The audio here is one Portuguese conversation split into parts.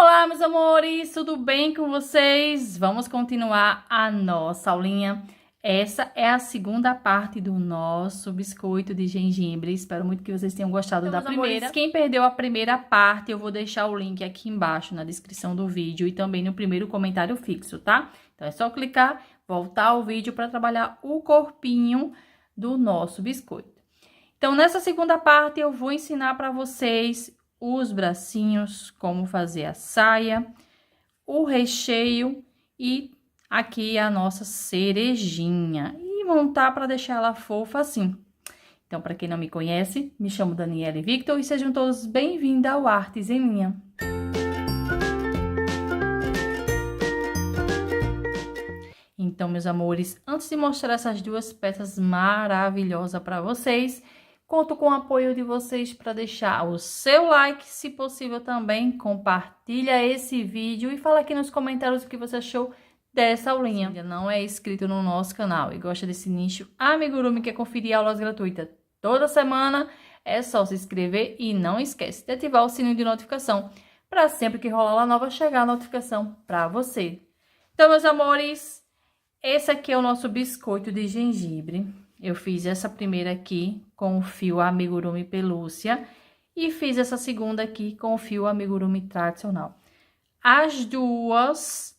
Olá, meus amores, tudo bem com vocês? Vamos continuar a nossa aulinha. Essa é a segunda parte do nosso biscoito de gengibre. Espero muito que vocês tenham gostado da primeira. Amores, quem perdeu a primeira parte, eu vou deixar o link aqui embaixo na descrição do vídeo e também no primeiro comentário fixo, tá? Então é só clicar, voltar ao vídeo para trabalhar o corpinho do nosso biscoito. Então, nessa segunda parte, eu vou ensinar para vocês os bracinhos, como fazer a saia, o recheio e aqui a nossa cerejinha. E montar para deixar ela fofa assim. Então, para quem não me conhece, me chamo Daniele Victor e sejam todos bem-vindos ao Artes em Linha. Então, meus amores, antes de mostrar essas duas peças maravilhosas para vocês, conto com o apoio de vocês para deixar o seu like, se possível também, compartilha esse vídeo e fala aqui nos comentários o que você achou dessa aulinha. Se ainda não é inscrito no nosso canal e gosta desse nicho amigurumi, quer conferir aulas gratuitas toda semana, é só se inscrever e não esquece de ativar o sininho de notificação para sempre que rolar uma nova chegar a notificação para você. Então, meus amores, esse aqui é o nosso biscoito de gengibre. Eu fiz essa primeira aqui com o fio amigurumi pelúcia e fiz essa segunda aqui com o fio amigurumi tradicional. As duas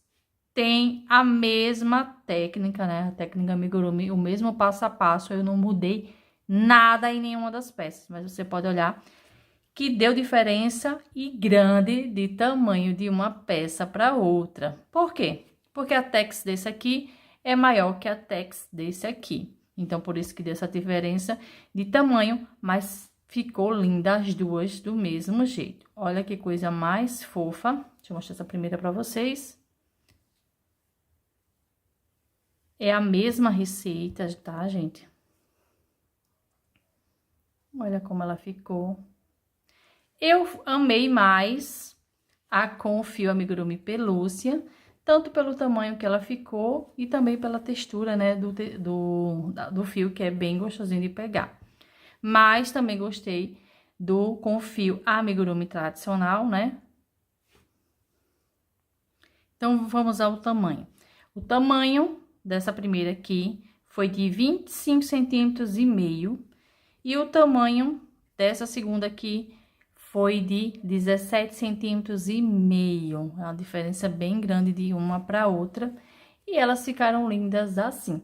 têm a mesma técnica, né? A técnica amigurumi, o mesmo passo a passo. Eu não mudei nada em nenhuma das peças, mas você pode olhar que deu diferença e grande de tamanho de uma peça para outra. Por quê? Porque a tex desse aqui é maior que a tex desse aqui. Então, por isso que deu essa diferença de tamanho, mas ficou linda as duas do mesmo jeito. Olha que coisa mais fofa. Deixa eu mostrar essa primeira pra vocês. É a mesma receita, tá, gente? Olha como ela ficou. Eu amei mais a com o fio amigurumi pelúcia, tanto pelo tamanho que ela ficou e também pela textura, né, do fio, que é bem gostosinho de pegar. Mas também gostei do com fio amigurumi tradicional, né? Então, vamos ao tamanho. O tamanho dessa primeira aqui foi de 25 centímetros e meio. E o tamanho dessa segunda aqui foi de 17 centímetros e meio. É uma diferença bem grande de uma para outra. E elas ficaram lindas assim.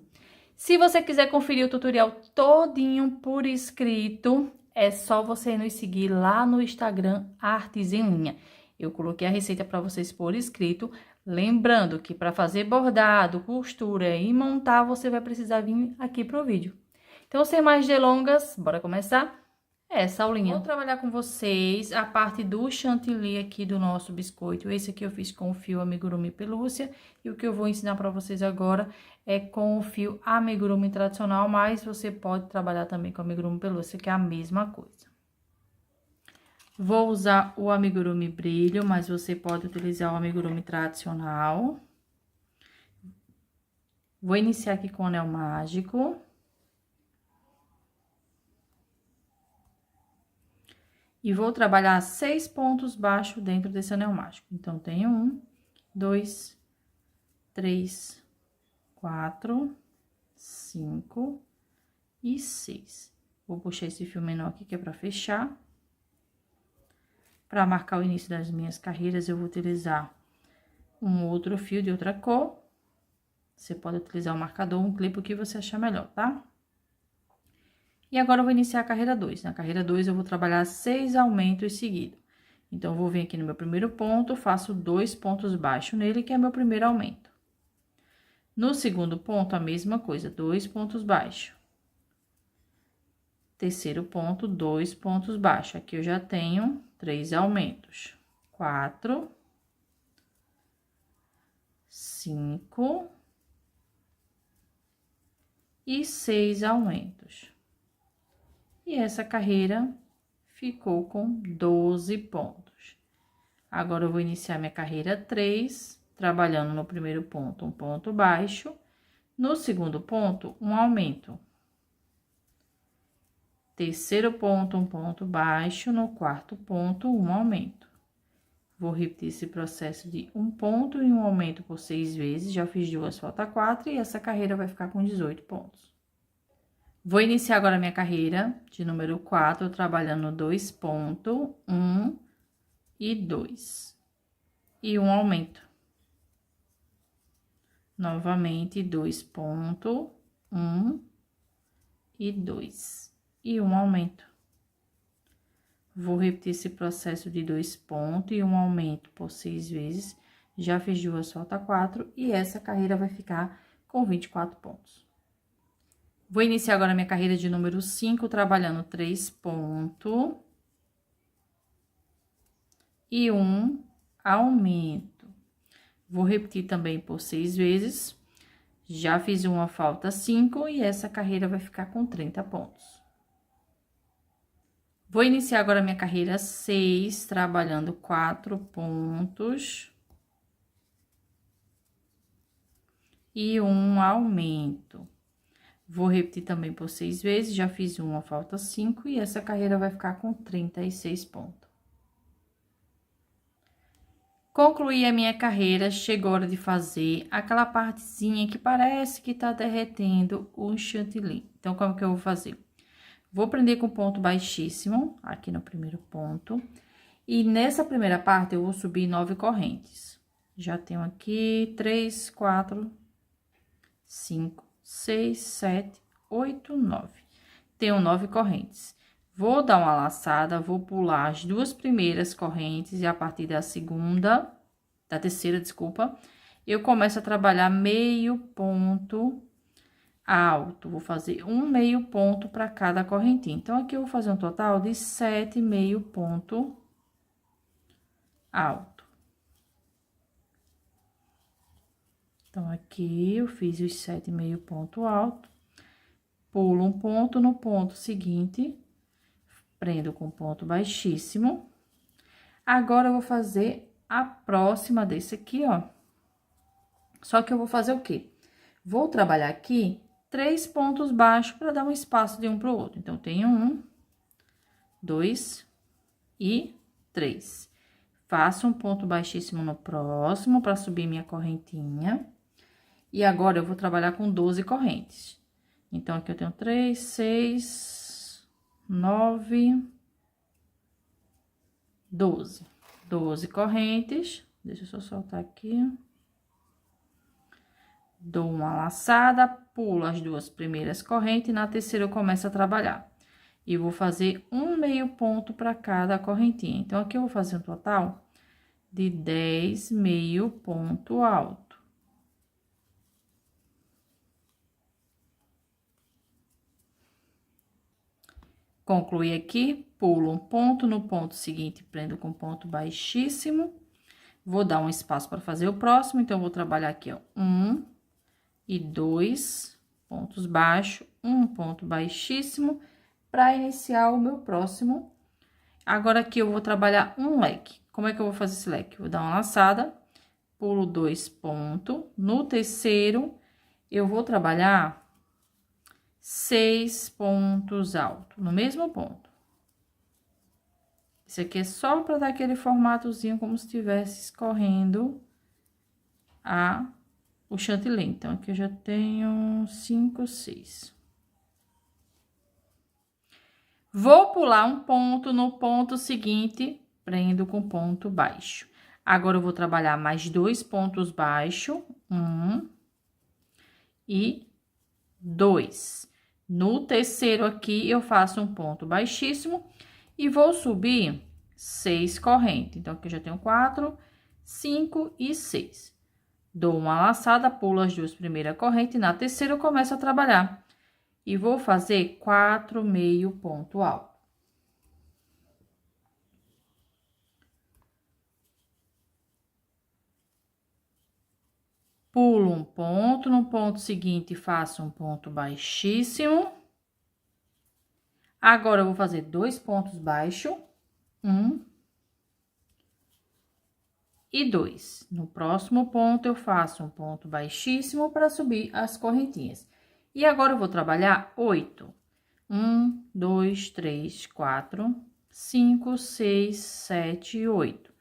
Se você quiser conferir o tutorial todinho por escrito, é só você nos seguir lá no Instagram Artes em Linha. Eu coloquei a receita para vocês por escrito. Lembrando que para fazer bordado, costura e montar, você vai precisar vir aqui pro vídeo. Então, sem mais delongas, bora começar essa aulinha. Vou trabalhar com vocês a parte do chantilly aqui do nosso biscoito. Esse aqui eu fiz com o fio amigurumi pelúcia. E o que eu vou ensinar para vocês agora é com o fio amigurumi tradicional, mas você pode trabalhar também com amigurumi pelúcia, que é a mesma coisa. Vou usar o amigurumi brilho, mas você pode utilizar o amigurumi tradicional. Vou iniciar aqui com o anel mágico. E vou trabalhar 6 pontos baixos dentro desse anel mágico. Então, tenho 1, 2, 3, 4, 5 e 6. Vou puxar esse fio menor aqui, que é pra fechar. Para marcar o início das minhas carreiras, eu vou utilizar um outro fio de outra cor. Você pode utilizar um marcador, um clipe, o que você achar melhor, tá? E agora, eu vou iniciar a carreira 2. Na carreira 2, eu vou trabalhar 6 aumentos seguidos. Então, eu vou vir aqui no meu primeiro ponto, faço 2 pontos baixos nele, que é meu primeiro aumento. No segundo ponto, a mesma coisa, 2 pontos baixos. Terceiro ponto, 2 pontos baixos. Aqui eu já tenho 3 aumentos. 4, 5 e 6 aumentos. E essa carreira ficou com 12 pontos. Agora, eu vou iniciar minha carreira 3, trabalhando no primeiro ponto, um ponto baixo. No segundo ponto, um aumento. Terceiro ponto, um ponto baixo. No quarto ponto, um aumento. Vou repetir esse processo de um ponto e um aumento por 6 vezes. Já fiz 2, falta 4 e essa carreira vai ficar com 18 pontos. Vou iniciar agora a minha carreira de número 4, trabalhando 2 pontos, 1 e 2. E um aumento. Novamente, 2 pontos, 1 e 2. E um aumento. Vou repetir esse processo de 2 pontos e um aumento por 6 vezes. Já fiz 2, falta 4 e essa carreira vai ficar com 24 pontos. Vou iniciar agora a minha carreira de número 5, trabalhando 3 pontos e um aumento. Vou repetir também por 6 vezes. Já fiz uma, falta 5 e essa carreira vai ficar com 30 pontos. Vou iniciar agora a minha carreira 6, trabalhando 4 pontos e um aumento. Vou repetir também por 6 vezes, já fiz uma, falta 5 e essa carreira vai ficar com 36 pontos. Concluí a minha carreira, chegou a hora de fazer aquela partezinha que parece que tá derretendo o chantilly. Então, como que eu vou fazer? Vou prender com ponto baixíssimo, aqui no primeiro ponto. E nessa primeira parte, eu vou subir 9 correntes. Já tenho aqui 3, 4, 5, 6, 7, 8, 9. Tenho 9 correntes. Vou dar uma laçada, vou pular as 2 primeiras correntes e a partir da terceira, desculpa, eu começo a trabalhar meio ponto alto. Vou fazer um meio ponto para cada correntinha. Então, aqui eu vou fazer um total de 7 meio ponto alto. Então, aqui eu fiz os 7 meio ponto alto, pulo um ponto, no ponto seguinte, prendo com ponto baixíssimo. Agora, eu vou fazer a próxima desse aqui, ó. Só que eu vou fazer o quê? Vou trabalhar aqui 3 pontos baixos para dar um espaço de um para o outro. Então, tenho 1, 2 e 3. Faço um ponto baixíssimo no próximo para subir minha correntinha. E agora, eu vou trabalhar com 12 correntes. Então, aqui eu tenho 3, 6, 9, 12. 12 correntes. Deixa eu só soltar aqui. Dou uma laçada, pulo as 2 primeiras correntes e na terceira eu começo a trabalhar. E vou fazer um meio ponto para cada correntinha. Então, aqui eu vou fazer um total de 10 meio ponto alto. Concluí aqui, pulo um ponto, no ponto seguinte, prendo com ponto baixíssimo. Vou dar um espaço para fazer o próximo, então, vou trabalhar aqui, ó, 1 e 2 pontos baixos, um ponto baixíssimo, para iniciar o meu próximo. Agora, aqui eu vou trabalhar um leque. Como é que eu vou fazer esse leque? Vou dar uma laçada, pulo 2 pontos, no terceiro, eu vou trabalhar 6 pontos altos, no mesmo ponto. Isso aqui é só para dar aquele formatozinho, como se estivesse escorrendo o chantilly. Então, aqui eu já tenho 5, 6. Vou pular um ponto, no ponto seguinte, prendo com ponto baixo. Agora, eu vou trabalhar mais 2 pontos baixos, 1 e 2. No terceiro aqui, eu faço um ponto baixíssimo e vou subir 6 correntes. Então, aqui eu já tenho 4, 5 e 6. Dou uma laçada, pulo as 2 primeiras correntes, na terceira eu começo a trabalhar. E vou fazer 4 meio ponto alto. Pulo um ponto, no ponto seguinte faço um ponto baixíssimo. Agora, eu vou fazer 2 pontos baixos, 1 e 2. No próximo ponto, eu faço um ponto baixíssimo para subir as correntinhas. E agora, eu vou trabalhar 8. 1, 2, 3, 4, 5, 6, 7 e 8.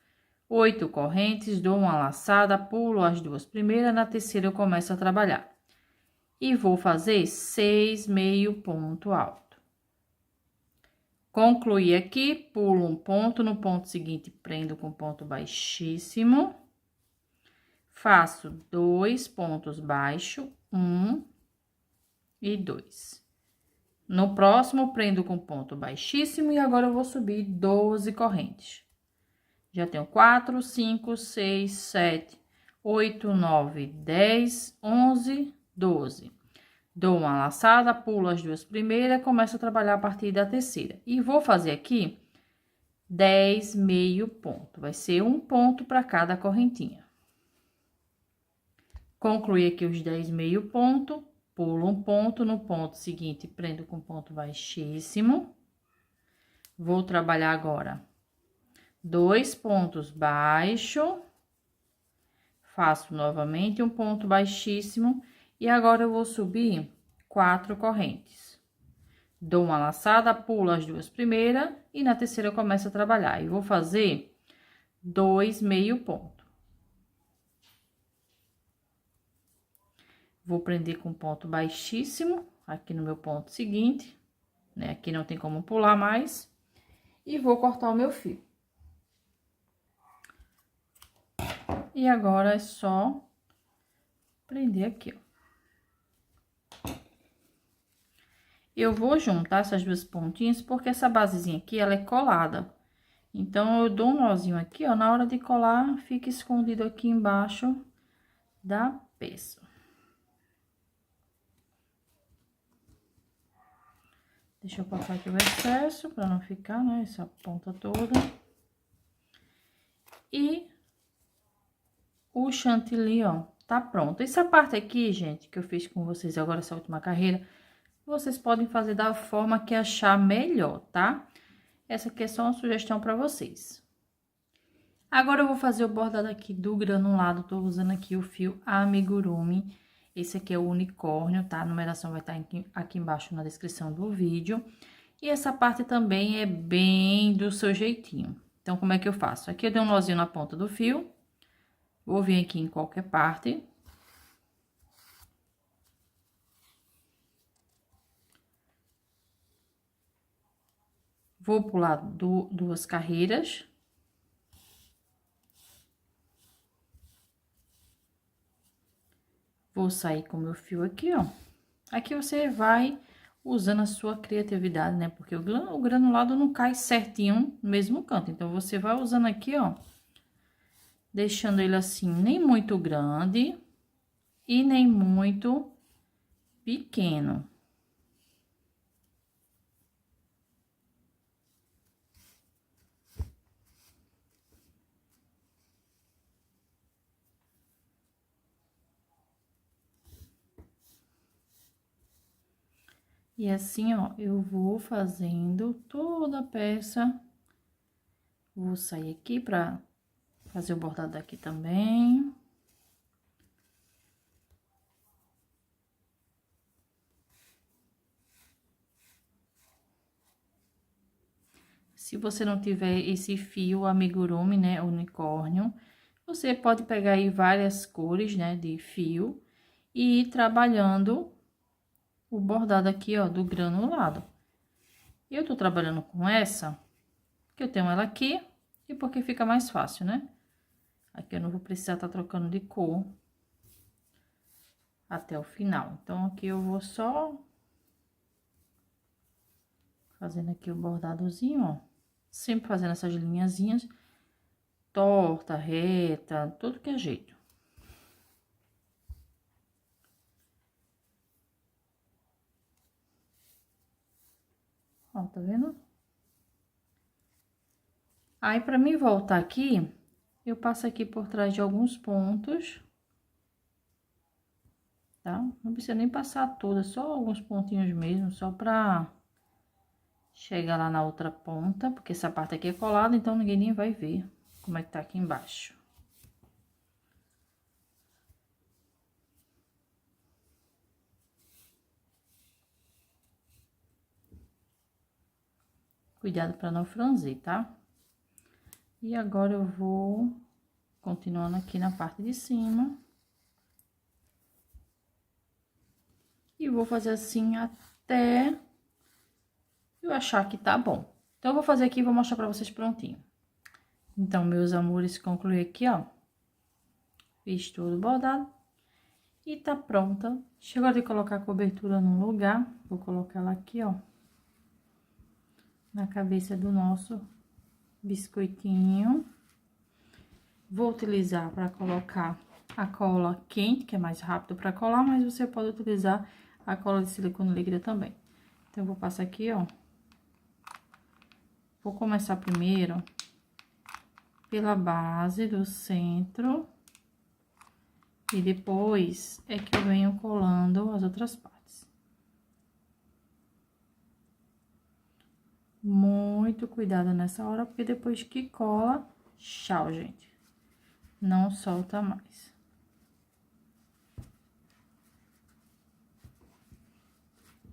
8 correntes, dou uma laçada, pulo as 2 primeiras, na terceira eu começo a trabalhar. E vou fazer 6 meio ponto alto. Concluí aqui, pulo um ponto, no ponto seguinte prendo com ponto baixíssimo. Faço 2 pontos baixos, 1 e 2. No próximo, prendo com ponto baixíssimo e agora eu vou subir 12 correntes. Já tenho 4, 5, 6, 7, 8, 9, 10, 11, 12. Dou uma laçada, pulo as 2 primeiras, começo a trabalhar a partir da terceira. E vou fazer aqui 10 meio ponto. Vai ser um ponto para cada correntinha. Concluí aqui os 10 meio ponto, pulo um ponto, no ponto seguinte prendo com ponto baixíssimo. Vou trabalhar agora 2 pontos baixos, faço novamente um ponto baixíssimo e agora eu vou subir 4 correntes. Dou uma laçada, pulo as 2 primeiras e na terceira eu começo a trabalhar. E vou fazer 2 meio ponto. Vou prender com ponto baixíssimo aqui no meu ponto seguinte, né? Aqui não tem como pular mais. E vou cortar o meu fio. E agora é só prender aqui, ó. Eu vou juntar essas 2 pontinhas, porque essa basezinha aqui, ela é colada. Então, eu dou um nozinho aqui, ó, na hora de colar, fica escondido aqui embaixo da peça. Deixa eu passar aqui o excesso, pra não ficar, né, essa ponta toda. E o chantilly, ó, tá pronto. Essa parte aqui, gente, que eu fiz com vocês agora, essa última carreira, vocês podem fazer da forma que achar melhor, tá? Essa aqui é só uma sugestão pra vocês. Agora, eu vou fazer o bordado aqui do granulado, tô usando aqui o fio amigurumi. Esse aqui é o unicórnio, tá? A numeração vai estar aqui embaixo na descrição do vídeo. E essa parte também é bem do seu jeitinho. Então, como é que eu faço? Aqui eu dei um nozinho na ponta do fio. Vou vir aqui em qualquer parte. Vou pular duas carreiras. Vou sair com o meu fio aqui, ó. Aqui você vai usando a sua criatividade, né? Porque o granulado não cai certinho no mesmo canto. Então, você vai usando aqui, ó. Deixando ele assim, nem muito grande e nem muito pequeno. E assim, ó, eu vou fazendo toda a peça. Vou sair aqui pra fazer o bordado daqui também. Se você não tiver esse fio amigurumi, né, unicórnio, você pode pegar aí várias cores, né, de fio e ir trabalhando o bordado aqui, ó, do granulado. Eu tô trabalhando com essa, que eu tenho ela aqui, e porque fica mais fácil, né? Aqui eu não vou precisar tá trocando de cor até o final. Então, aqui eu vou só fazendo aqui o bordadozinho, ó. Sempre fazendo essas linhazinhas, torta, reta, tudo que é jeito. Ó, tá vendo? Aí, pra mim voltar aqui, eu passo aqui por trás de alguns pontos. Tá? Não precisa nem passar toda, só alguns pontinhos mesmo, só pra chegar lá na outra ponta, porque essa parte aqui é colada, então ninguém nem vai ver como é que tá aqui embaixo. Cuidado pra não franzir, tá? E agora eu vou continuando aqui na parte de cima. E vou fazer assim até eu achar que tá bom. Então, eu vou fazer aqui e vou mostrar pra vocês prontinho. Então, meus amores, concluí aqui, ó. Fiz tudo bordado. E tá pronta. Chegou de colocar a cobertura no lugar. Vou colocar ela aqui, ó. Na cabeça do nosso biscoitinho. Vou utilizar para colocar a cola quente, que é mais rápido para colar, mas você pode utilizar a cola de silicone líquida também. Então, eu vou passar aqui, ó. Vou começar primeiro pela base do centro. E depois é que eu venho colando as outras partes. Muito cuidado nessa hora, porque depois que cola, tchau, gente. Não solta mais.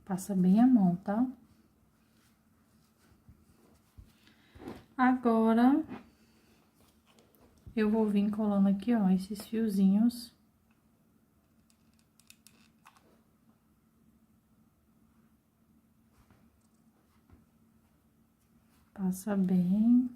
Passa bem a mão, tá? Agora, eu vou vir colando aqui, ó, esses fiozinhos. Passa bem.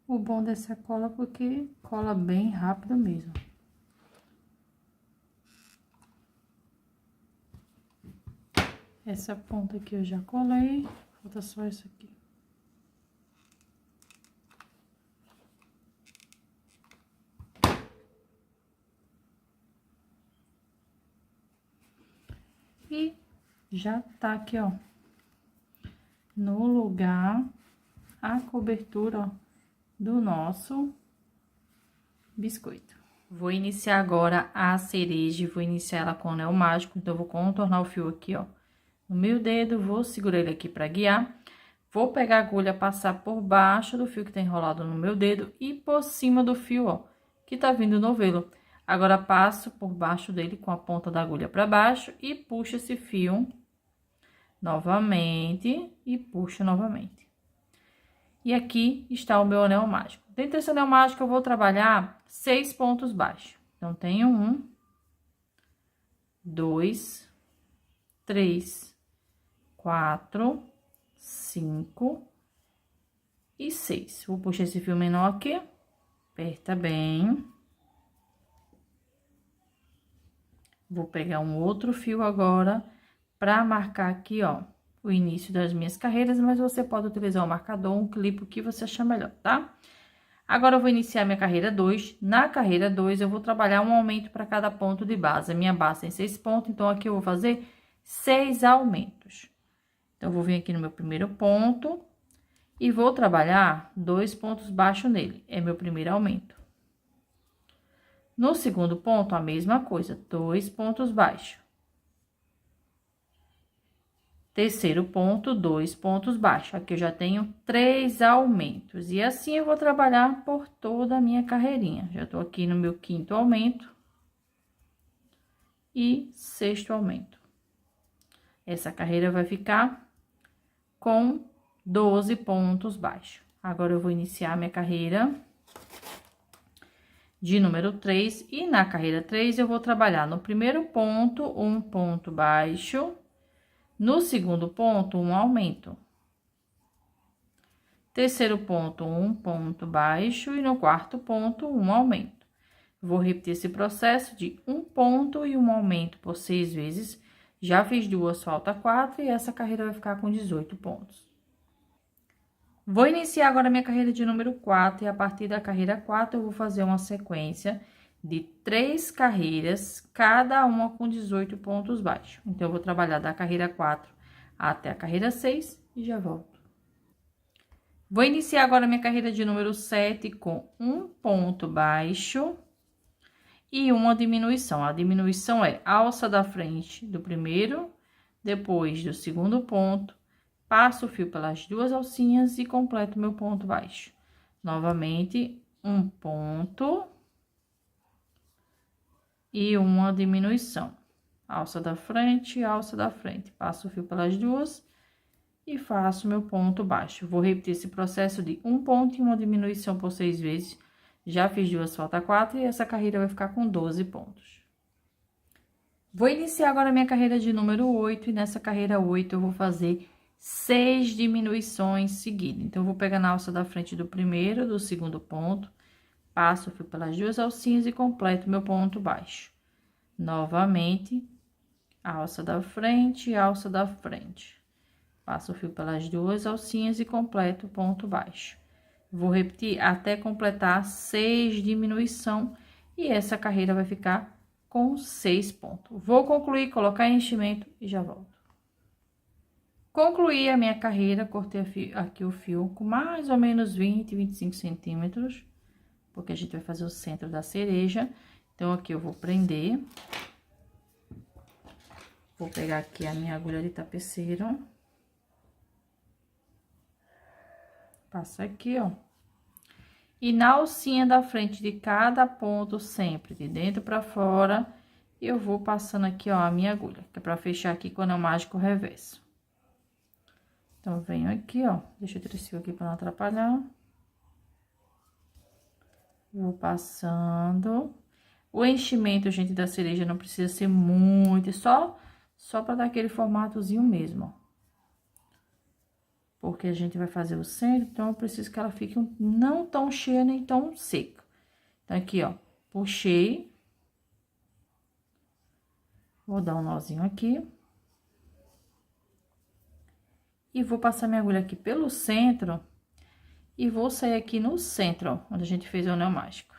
O bom dessa cola é porque cola bem rápido mesmo. Essa ponta aqui eu já colei, falta só essa aqui. E já tá aqui, ó, no lugar a cobertura, ó, do nosso biscoito. Vou iniciar agora a cereja, vou iniciar ela com o anel mágico, então eu vou contornar o fio aqui, ó, no meu dedo, vou segurar ele aqui pra guiar. Vou pegar a agulha, passar por baixo do fio que tá enrolado no meu dedo e por cima do fio, ó, que tá vindo o novelo. Agora, passo por baixo dele com a ponta da agulha pra baixo e puxo esse fio novamente e puxo novamente. E aqui está o meu anel mágico. Dentro desse anel mágico, eu vou trabalhar 6 pontos baixos. Então, tenho 1, 2, 3, 4, 5 e 6. Vou puxar esse fio menor aqui, aperta bem. Vou pegar um outro fio agora para marcar aqui, ó, o início das minhas carreiras, mas você pode utilizar um marcador, um clipe, o que você achar melhor, tá? Agora, eu vou iniciar minha carreira 2. Na carreira 2, eu vou trabalhar um aumento para cada ponto de base. A minha base tem 6 pontos, então aqui eu vou fazer 6 aumentos. Então, eu vou vir aqui no meu primeiro ponto e vou trabalhar 2 pontos baixos nele. É meu primeiro aumento. No segundo ponto, a mesma coisa, 2 pontos baixos. Terceiro ponto, 2 pontos baixos. Aqui eu já tenho 3 aumentos. E assim eu vou trabalhar por toda a minha carreirinha. Já tô aqui no meu quinto aumento e sexto aumento. Essa carreira vai ficar com 12 pontos baixos. Agora, eu vou iniciar minha carreira de número 3. E na carreira 3, eu vou trabalhar no primeiro ponto, um ponto baixo. No segundo ponto, um aumento. Terceiro ponto, um ponto baixo. E no quarto ponto, um aumento. Vou repetir esse processo de um ponto e um aumento por 6 vezes. Já fiz 2, falta 4, e essa carreira vai ficar com 18 pontos. Vou iniciar agora minha carreira de número 4, e a partir da carreira 4, eu vou fazer uma sequência de 3 carreiras, cada uma com 18 pontos baixos. Então, eu vou trabalhar da carreira 4 até a carreira 6 e já volto. Vou iniciar agora minha carreira de número 7 com um ponto baixo e uma diminuição. A diminuição é a alça da frente do primeiro, Depois do segundo ponto, passo o fio pelas duas alcinhas e completo meu ponto baixo. Novamente, um ponto e uma diminuição. Alça da frente, alça da frente. Passo o fio pelas duas e faço meu ponto baixo. Vou repetir esse processo de um ponto e uma diminuição por 6 vezes. Já fiz duas, falta 4 e essa carreira vai ficar com 12 pontos. Vou iniciar agora a minha carreira de número 8 e nessa carreira 8 eu vou fazer 6 diminuições seguidas. Então, eu vou pegar na alça da frente do primeiro, do segundo ponto, passo o fio pelas duas alcinhas e completo meu ponto baixo. Novamente, alça da frente, alça da frente. Passo o fio pelas duas alcinhas e completo o ponto baixo. Vou repetir até completar 6 diminuição e essa carreira vai ficar com 6 pontos. Vou concluir, colocar enchimento e já volto. Concluí a minha carreira, cortei aqui o fio com mais ou menos 20, 25 centímetros, porque a gente vai fazer o centro da cereja. Então, aqui eu vou prender. Vou pegar aqui a minha agulha de tapeceiro. Passa aqui, ó. E na alcinha da frente de cada ponto, sempre de dentro pra fora, eu vou passando aqui, ó, a minha agulha, que é pra fechar aqui com o anel mágico reverso. Então, venho aqui, ó, deixa eu tirar esse fio aqui pra não atrapalhar. Vou passando. O enchimento, gente, da cereja não precisa ser muito, só pra dar aquele formatozinho mesmo, ó. Porque a gente vai fazer o centro, então eu preciso que ela fique não tão cheia nem tão seca. Então, aqui, ó, puxei. Vou dar um nozinho aqui. E vou passar minha agulha aqui pelo centro. E vou sair aqui no centro, ó, onde a gente fez o anel mágico.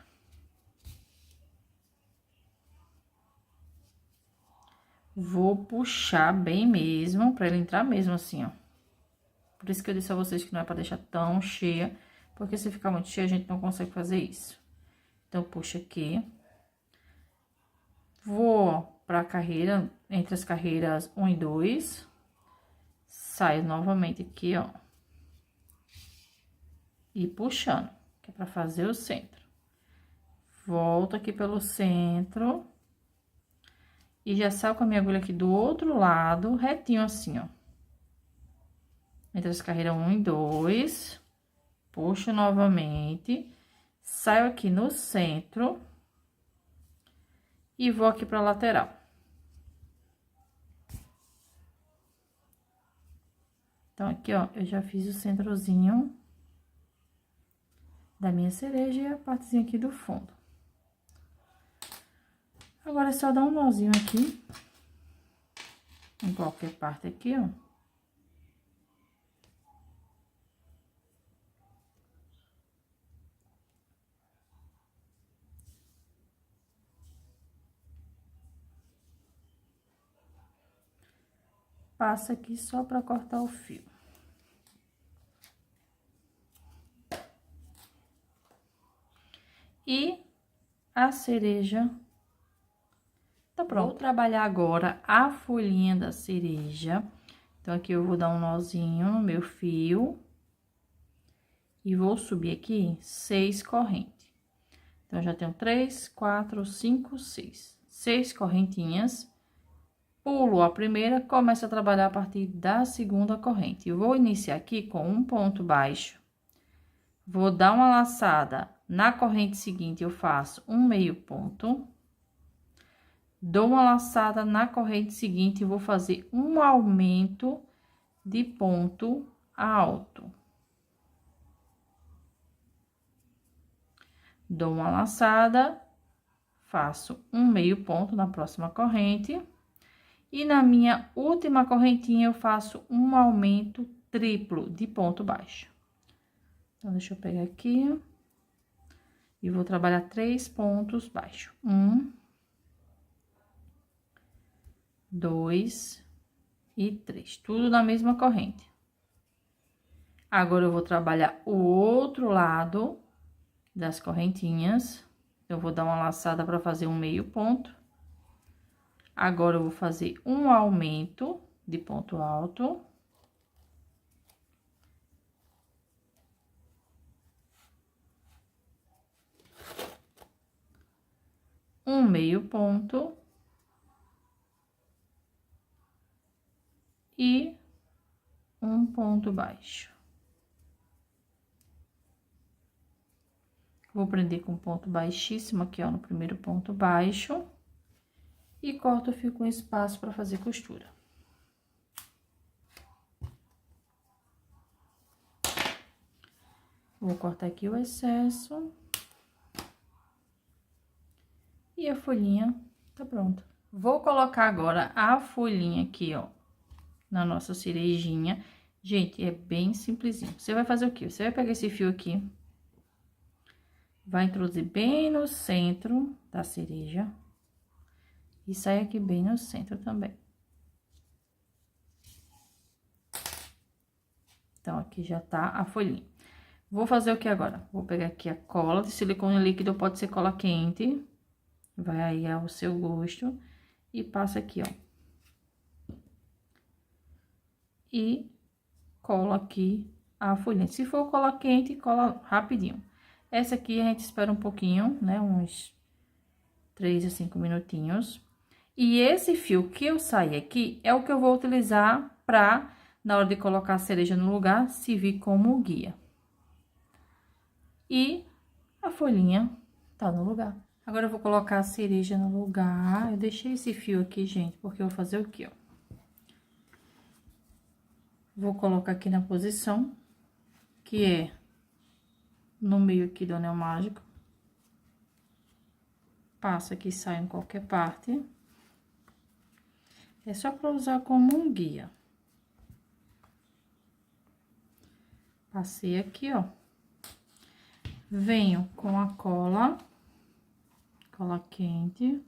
Vou puxar bem mesmo, pra ele entrar mesmo assim, ó. Por isso que eu disse a vocês que não é pra deixar tão cheia, porque se ficar muito cheia, a gente não consegue fazer isso. Então, puxa aqui. Vou pra carreira, entre as carreiras 1 e 2. Saio novamente aqui, ó. E puxando, que é pra fazer o centro. Volto aqui pelo centro. E já saio com a minha agulha aqui do outro lado, retinho assim, ó. Entre as carreiras 1 e 2. Puxo novamente. Saio aqui no centro. E vou aqui pra lateral. Então, aqui, ó, eu já fiz o centrozinho da minha cereja e a partezinha aqui do fundo. Agora, é só dar um nozinho aqui. Em qualquer parte aqui, ó. Passa aqui só pra cortar o fio. E a cereja tá pronta. Vou trabalhar agora a folhinha da cereja. Então, aqui eu vou dar um nozinho no meu fio. E vou subir aqui 6 correntes. Então, já tenho 3, 4, 5, 6. 6 correntinhas. Pulo a primeira, começo a trabalhar a partir da segunda corrente. Eu vou iniciar aqui com um ponto baixo. Vou dar uma laçada na corrente seguinte, eu faço um meio ponto. Dou uma laçada na corrente seguinte e vou fazer um aumento de ponto alto. Dou uma laçada, faço um meio ponto na próxima corrente. E na minha última correntinha, eu faço um aumento triplo de ponto baixo. Então, deixa eu pegar aqui. E vou trabalhar 3 pontos baixos. 1, 2 e 3. Tudo na mesma corrente. Agora, eu vou trabalhar o outro lado das correntinhas. Eu vou dar uma laçada para fazer um meio ponto. Agora, eu vou fazer um aumento de ponto alto. Um meio ponto. E um ponto baixo. Vou prender com ponto baixíssimo aqui, ó, no primeiro ponto baixo. E corto o fio com espaço para fazer costura. Vou cortar aqui o excesso. E a folhinha tá pronta. Vou colocar agora a folhinha aqui, ó, na nossa cerejinha. Gente, é bem simplesinho. Você vai fazer o quê? Você vai pegar esse fio aqui, vai introduzir bem no centro da cereja e sai aqui bem no centro também. Então, aqui já tá a folhinha. Vou fazer o que agora? Vou pegar aqui a cola de silicone líquido, pode ser cola quente, vai aí ao seu gosto, e passa aqui, ó. E cola aqui a folhinha. Se for cola quente, cola rapidinho. Essa aqui a gente espera um pouquinho, né? Uns 3 a 5 minutinhos. E esse fio que eu saí aqui é o que eu vou utilizar pra, na hora de colocar a cereja no lugar, servir como guia. E a folhinha tá no lugar. Agora, eu vou colocar a cereja no lugar. Eu deixei esse fio aqui, gente, porque eu vou fazer o quê, ó? Vou colocar aqui na posição, que é no meio aqui do anel mágico. Passa aqui e sai em qualquer parte. É só para usar como um guia. Passei aqui, ó. Venho com a cola quente.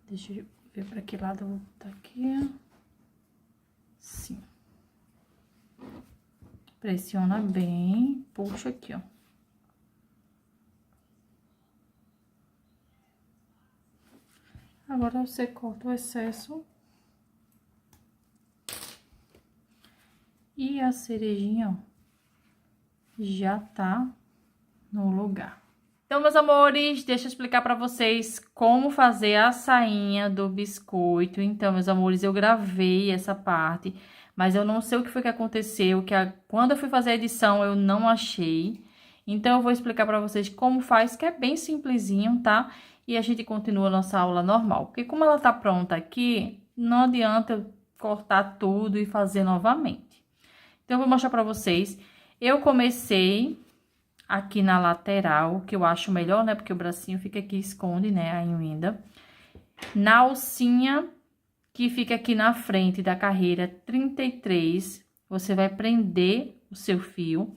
Deixa eu ver para que lado eu vou botar aqui. Sim. Pressiona bem, puxa aqui, ó. Agora, você corta o excesso. E a cerejinha, ó, já tá no lugar. Então, meus amores, deixa eu explicar pra vocês como fazer a sainha do biscoito. Então, meus amores, eu gravei essa parte, mas eu não sei o que foi que aconteceu, quando eu fui fazer a edição, eu não achei. Então, eu vou explicar pra vocês como faz, que é bem simplesinho, tá? E a gente continua a nossa aula normal. Porque como ela tá pronta aqui, não adianta eu cortar tudo e fazer novamente. Então, eu vou mostrar pra vocês. Eu comecei aqui na lateral, que eu acho melhor, né? Porque o bracinho fica aqui, esconde, né? A emenda. Na alcinha, que fica aqui na frente da carreira 33, você vai prender o seu fio.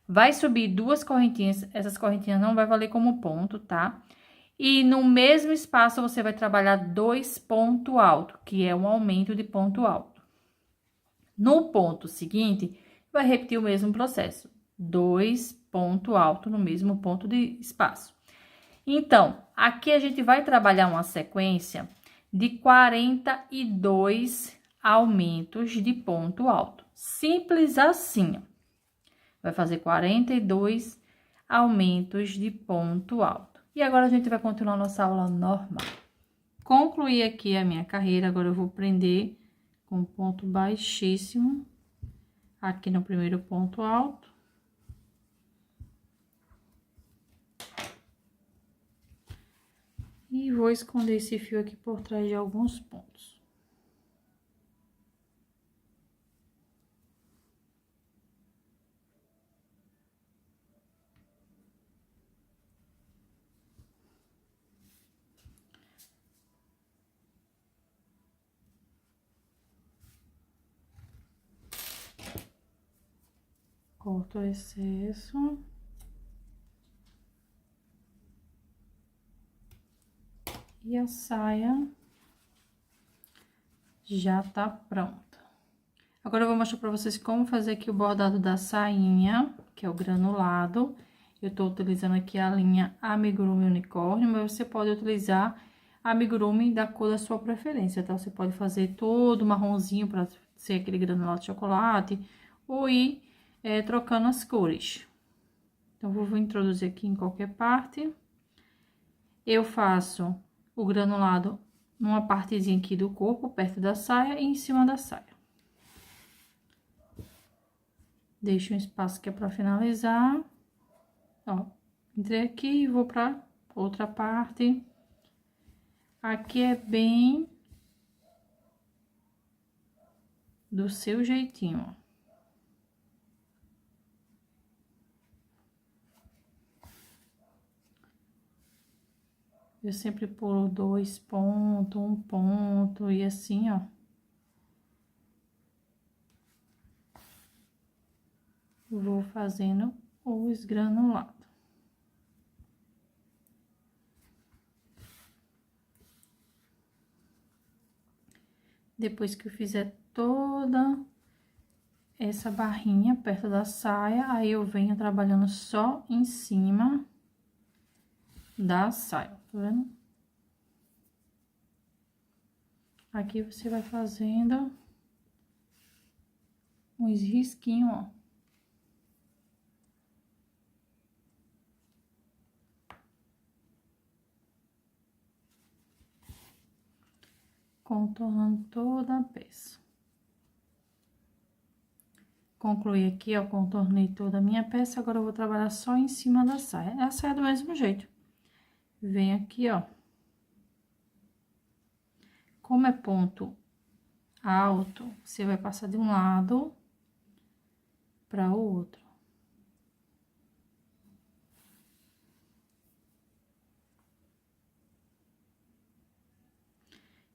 Vai subir 2 correntinhas, essas correntinhas não vai valer como ponto, tá? E no mesmo espaço, você vai trabalhar 2 pontos altos, que é um aumento de ponto alto. No ponto seguinte, vai repetir o mesmo processo. 2 pontos altos no mesmo ponto de espaço. Então, aqui a gente vai trabalhar uma sequência de 42 aumentos de ponto alto. Simples assim, ó. Vai fazer 42 aumentos de ponto alto. E agora, a gente vai continuar nossa aula normal. Concluí aqui a minha carreira, agora eu vou prender com ponto baixíssimo aqui no primeiro ponto alto. E vou esconder esse fio aqui por trás de alguns pontos. Corto o excesso. E a saia já tá pronta. Agora, eu vou mostrar pra vocês como fazer aqui o bordado da sainha, que é o granulado. Eu tô utilizando aqui a linha Amigurumi Unicórnio, mas você pode utilizar amigurumi da cor da sua preferência, tá? Você pode fazer todo marronzinho para ser aquele granulado de chocolate, ou ir trocando as cores. Então, vou introduzir aqui em qualquer parte. Eu faço o granulado numa partezinha aqui do corpo, perto da saia e em cima da saia. Deixo um espaço que é para finalizar. Ó, entrei aqui e vou para outra parte. Aqui é bem do seu jeitinho, ó. Eu sempre pulo 2 pontos, 1 ponto e assim, ó. Vou fazendo os granulados. Depois que eu fizer toda essa barrinha perto da saia, aí eu venho trabalhando só em cima da saia, tá vendo? Aqui você vai fazendo uns risquinhos, ó. Contornando toda a peça. Concluí aqui, ó, contornei toda a minha peça, agora eu vou trabalhar só em cima da saia. É a saia do mesmo jeito. Vem aqui, ó. Como é ponto alto, você vai passar de um lado para o outro.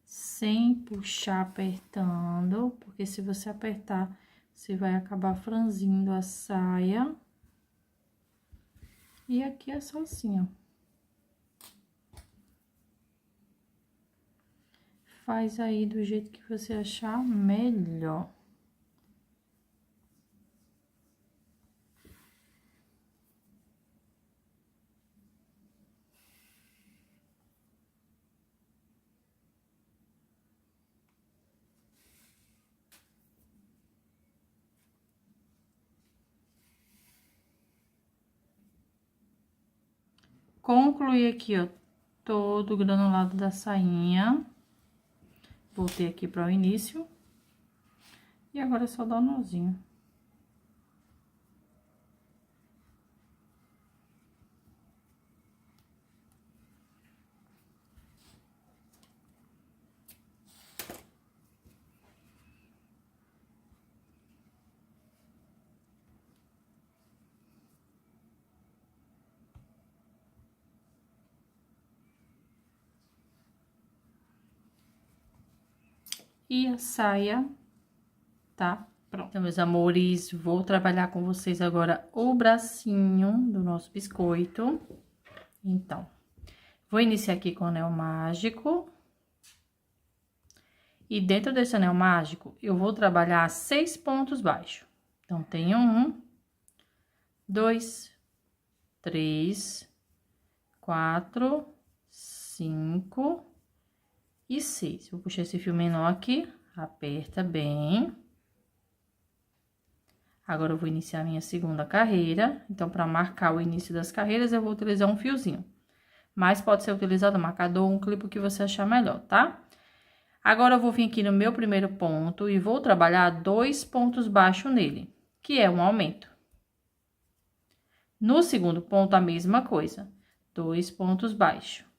Sem puxar apertando, porque se você apertar, você vai acabar franzindo a saia. E aqui é só assim, ó. Faz aí do jeito que você achar melhor. Concluí aqui, ó, todo o granulado da sainha. Voltei aqui para o início. E agora é só dar um nozinho. E a saia tá pronta. Então, meus amores, vou trabalhar com vocês agora o bracinho do nosso biscoito. Então, vou iniciar aqui com o anel mágico. E dentro desse anel mágico, eu vou trabalhar 6 pontos baixos. Então, tem 1, 2, 3, 4, 5... e 6. Vou puxar esse fio menor aqui, aperta bem. Agora, eu vou iniciar a minha segunda carreira. Então, para marcar o início das carreiras, eu vou utilizar um fiozinho. Mas pode ser utilizado um marcador, um clipe, o que você achar melhor, tá? Agora, eu vou vir aqui no meu primeiro ponto e vou trabalhar 2 pontos baixos nele, que é um aumento. No segundo ponto, a mesma coisa, 2 pontos baixos.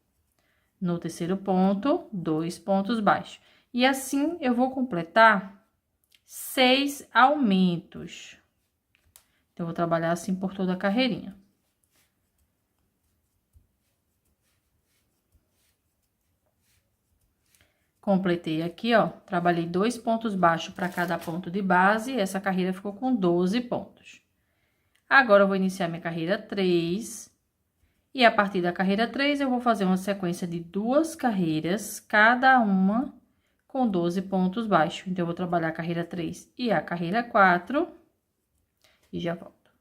No terceiro ponto, 2 pontos baixos. E assim, eu vou completar 6 aumentos. Então, eu vou trabalhar assim por toda a carreirinha. Completei aqui, ó, trabalhei 2 pontos baixos para cada ponto de base, essa carreira ficou com 12 pontos. Agora, eu vou iniciar minha carreira 3. E a partir da carreira 3, eu vou fazer uma sequência de 2 carreiras, cada uma com 12 pontos baixos. Então, eu vou trabalhar a carreira 3 e a carreira 4 e já volto.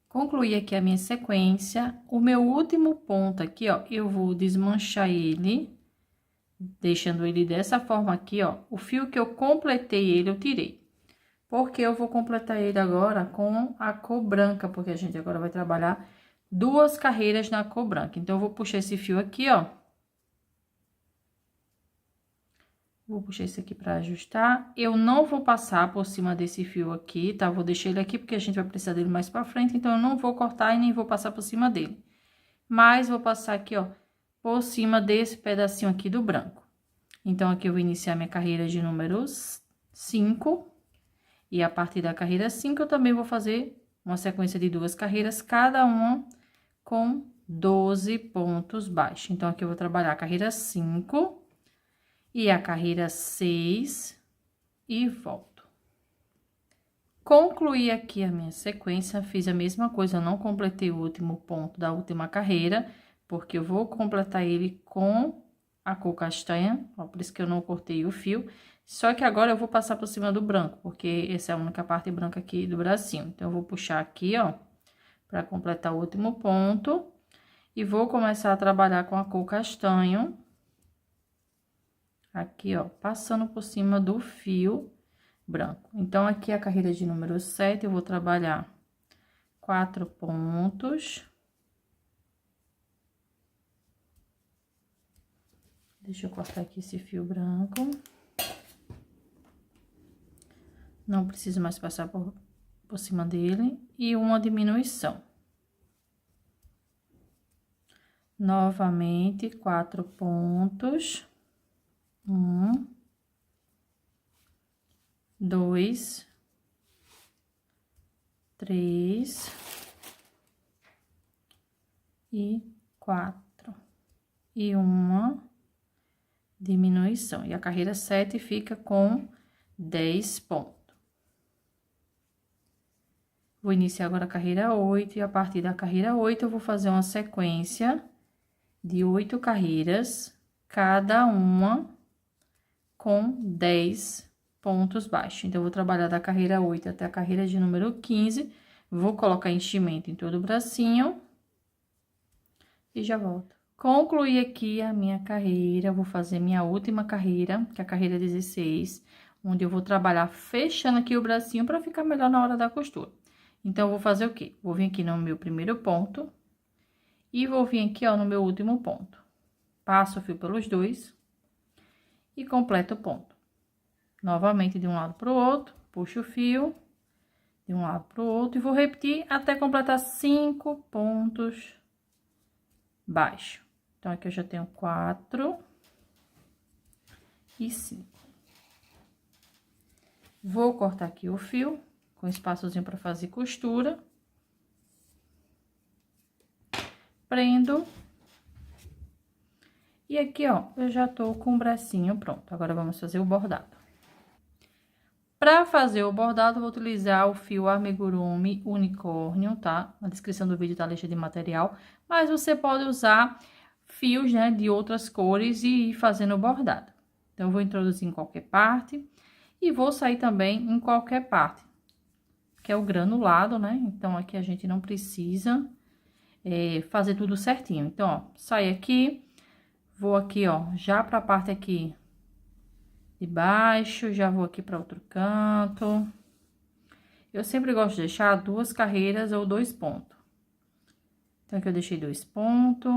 Concluí aqui a minha sequência. O meu último ponto aqui, ó, eu vou desmanchar ele deixando ele dessa forma aqui, ó. O fio que eu completei ele, eu tirei. Porque eu vou completar ele agora com a cor branca, porque a gente agora vai trabalhar 2 carreiras na cor branca. Então, eu vou puxar esse fio aqui, ó. Vou puxar esse aqui pra ajustar. Eu não vou passar por cima desse fio aqui, tá? Vou deixar ele aqui, porque a gente vai precisar dele mais pra frente, então eu não vou cortar e nem vou passar por cima dele. Mas, vou passar aqui, ó, por cima desse pedacinho aqui do branco. Então, aqui eu vou iniciar minha carreira de número 5. E a partir da carreira 5, eu também vou fazer uma sequência de 2 carreiras, cada uma com 12 pontos baixos. Então, aqui eu vou trabalhar a carreira 5 e a carreira 6 e volto. Concluí aqui a minha sequência, fiz a mesma coisa, não completei o último ponto da última carreira, porque eu vou completar ele com a cor castanha, ó, por isso que eu não cortei o fio. Só que agora eu vou passar por cima do branco, porque essa é a única parte branca aqui do bracinho. Então, eu vou puxar aqui, ó, pra completar o último ponto. E vou começar a trabalhar com a cor castanho. Aqui, ó, passando por cima do fio branco. Então, aqui a carreira de número 7, eu vou trabalhar 4 pontos. Deixa eu cortar aqui esse fio branco. Não preciso mais passar por cima dele. E uma diminuição. Novamente, 4 pontos. 1, 2, 3 e 4. E uma diminuição. E a carreira 7 fica com 10 pontos. Vou iniciar agora a carreira 8, e a partir da carreira 8, eu vou fazer uma sequência de 8 carreiras, cada uma com 10 pontos baixos. Então, eu vou trabalhar da carreira 8 até a carreira de número 15, vou colocar enchimento em todo o bracinho e já volto. Concluí aqui a minha carreira, vou fazer minha última carreira, que é a carreira 16, onde eu vou trabalhar fechando aqui o bracinho para ficar melhor na hora da costura. Então, eu vou fazer o quê? Vou vir aqui no meu primeiro ponto e vou vir aqui, ó, no meu último ponto. Passo o fio pelos dois e completo o ponto. Novamente, de um lado pro outro, puxo o fio de um lado pro outro e vou repetir até completar 5 pontos baixos. Então, aqui eu já tenho 4 e 5. Vou cortar aqui o fio com espaçozinho para fazer costura. Prendo. E aqui, ó, eu já tô com o bracinho pronto. Agora, vamos fazer o bordado. Para fazer o bordado, eu vou utilizar o fio amigurumi unicórnio, tá? Na descrição do vídeo tá a lista de material. Mas você pode usar fios, né, de outras cores e ir fazendo o bordado. Então, eu vou introduzir em qualquer parte e vou sair também em qualquer parte, que é o granulado, né? Então, aqui a gente não precisa fazer tudo certinho. Então, ó, sai aqui, vou aqui, ó, já pra parte aqui de baixo, já vou aqui para outro canto. Eu sempre gosto de deixar 2 carreiras ou 2 pontos. Então, aqui eu deixei 2 pontos,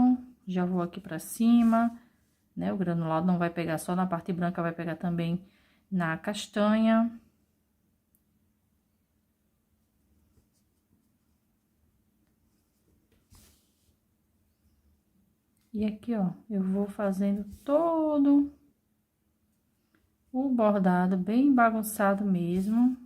já vou aqui pra cima, né? O granulado não vai pegar só na parte branca, vai pegar também na castanha. E aqui, ó, eu vou fazendo todo o bordado bem bagunçado mesmo.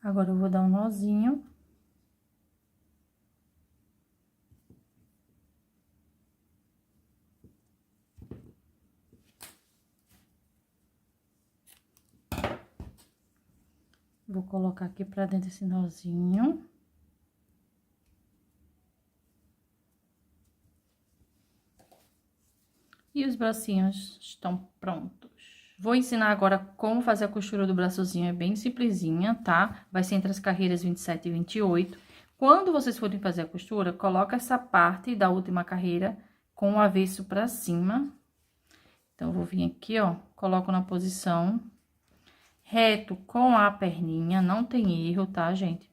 Agora, eu vou dar um nozinho. Vou colocar aqui pra dentro esse nozinho. E os bracinhos estão prontos. Vou ensinar agora como fazer a costura do braçozinho, é bem simplesinha, tá? Vai ser entre as carreiras 27 e 28. Quando vocês forem fazer a costura, coloca essa parte da última carreira com o avesso pra cima. Então, eu vou vir aqui, ó, coloco na posição reto com a perninha, não tem erro, tá, gente?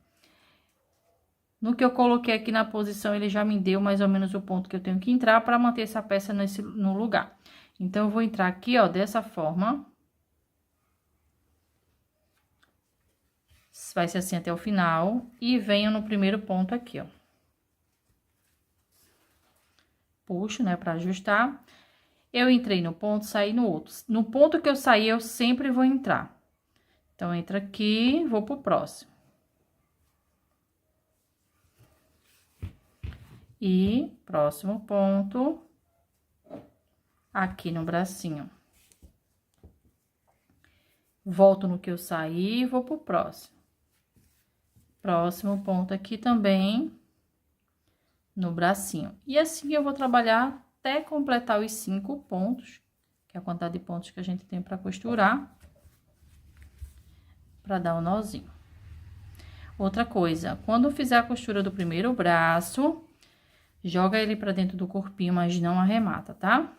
No que eu coloquei aqui na posição, ele já me deu mais ou menos o ponto que eu tenho que entrar para manter essa peça no lugar. Então, eu vou entrar aqui, ó, dessa forma. Vai ser assim até o final. E venho no primeiro ponto aqui, ó. Puxo, né, para ajustar. Eu entrei no ponto, saí no outro. No ponto que eu saí, eu sempre vou entrar. Então, entra aqui, vou pro próximo. E próximo ponto, aqui no bracinho. Volto no que eu saí e vou pro próximo. Próximo ponto aqui também, no bracinho. E assim eu vou trabalhar até completar os 5 pontos, que é a quantidade de pontos que a gente tem para costurar, para dar o nozinho. Outra coisa, quando eu fizer a costura do primeiro braço, joga ele pra dentro do corpinho, mas não arremata, tá?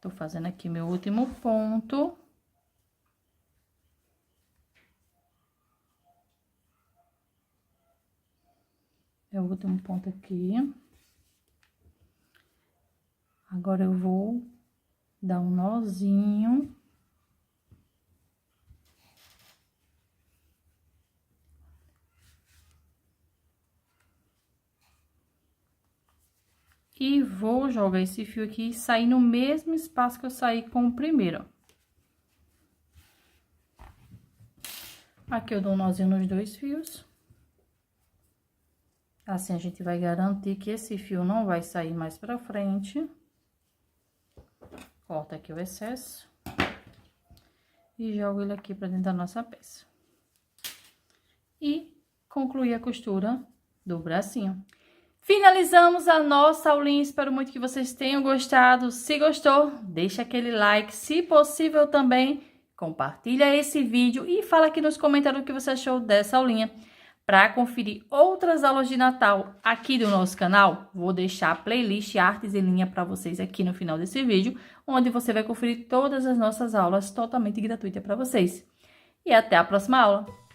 Tô fazendo aqui meu último ponto. É o último ponto aqui. Agora, eu vou dar um nozinho. E vou jogar esse fio aqui e sair no mesmo espaço que eu saí com o primeiro, ó. Aqui eu dou um nozinho nos 2 fios. Assim, a gente vai garantir que esse fio não vai sair mais pra frente. Corta aqui o excesso. E jogo ele aqui pra dentro da nossa peça. E concluir a costura do bracinho. Finalizamos a nossa aulinha, espero muito que vocês tenham gostado. Se gostou, deixa aquele like, se possível também, compartilha esse vídeo e fala aqui nos comentários o que você achou dessa aulinha. Para conferir outras aulas de Natal aqui do nosso canal, vou deixar a playlist Artes em Linha para vocês aqui no final desse vídeo, onde você vai conferir todas as nossas aulas totalmente gratuitas para vocês. E até a próxima aula!